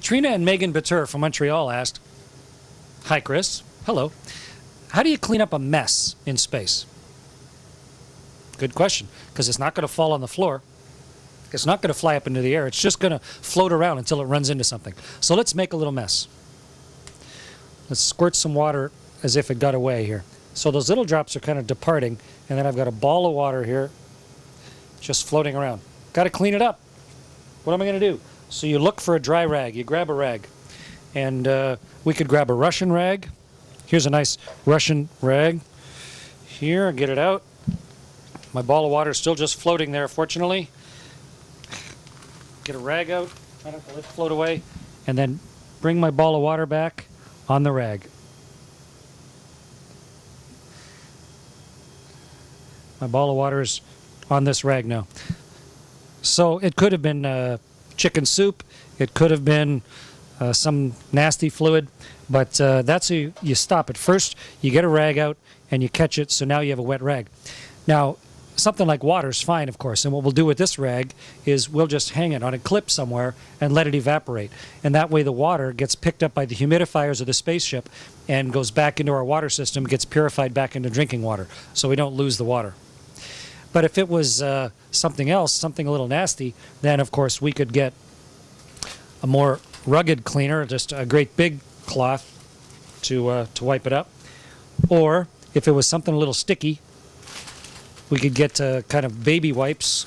Katrina and Megan Batur from Montreal asked, "Hi, Chris. Hello. How do you clean up a mess in space?" Good question, because it's not going to fall on the floor. It's not going to fly up into the air. It's just going to float around until it runs into something. So let's make a little mess. Let's squirt some water as if it got away here. So those little drops are kind of departing, and then I've got a ball of water here just floating around. Got to clean it up. What am I going to do? So you look for a dry rag. You grab a rag. And we could grab a Russian rag. Here's a nice Russian rag. Here, get it out. My ball of water is still just floating there, fortunately. Get a rag out, try not to let it float away, and then bring my ball of water back on the rag. My ball of water is on this rag now. So it could have been chicken soup, it could have been some nasty fluid, but that's how you stop it. First, you get a rag out and you catch it, so now you have a wet rag. Now, something like water is fine, of course, and what we'll do with this rag is we'll just hang it on a clip somewhere and let it evaporate. And that way the water gets picked up by the humidifiers of the spaceship and goes back into our water system, gets purified back into drinking water, so we don't lose the water. But if it was something else, something a little nasty, then of course we could get a more rugged cleaner, just a great big cloth to wipe it up. Or if it was something a little sticky, we could get kind of baby wipes.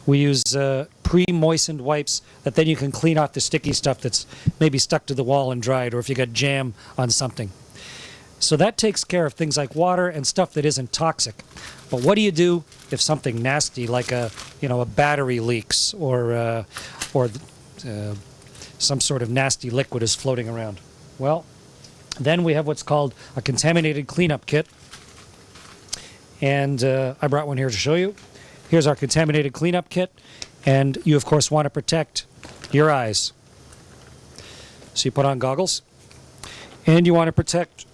We use pre-moistened wipes that then you can clean off the sticky stuff that's maybe stuck to the wall and dried, or if you got jam on something. So that takes care of things like water and stuff that isn't toxic. But what do you do if something nasty like a battery leaks or some sort of nasty liquid is floating around? Well, then we have what's called a contaminated cleanup kit. And I brought one here to show you. Here's our contaminated cleanup kit. And you, of course, want to protect your eyes. So you put on goggles. And you want to protect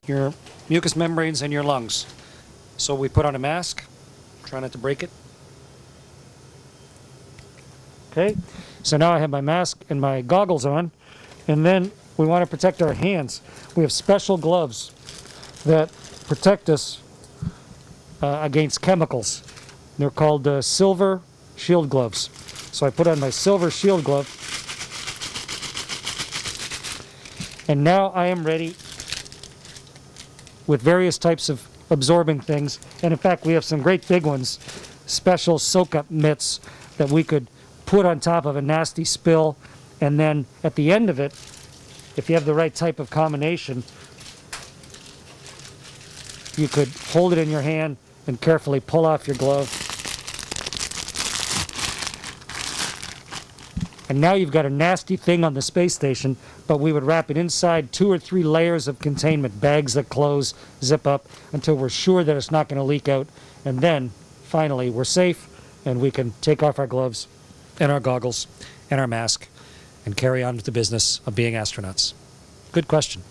your mucous membranes and your lungs. So we put on a mask. Try not to break it. Okay. So now I have my mask and my goggles on. And then we want to protect our hands. We have special gloves that protect us against chemicals. They're called silver shield gloves. So I put on my silver shield glove. And now I am ready with various types of absorbing things. And in fact, we have some great big ones, special soak-up mitts that we could put on top of a nasty spill. And then at the end of it, if you have the right type of combination, you could hold it in your hand and carefully pull off your glove. And now you've got a nasty thing on the space station, but we would wrap it inside 2 or 3 layers of containment, bags that close, zip up, until we're sure that it's not going to leak out. And then, finally, we're safe, and we can take off our gloves and our goggles and our mask and carry on with the business of being astronauts. Good question.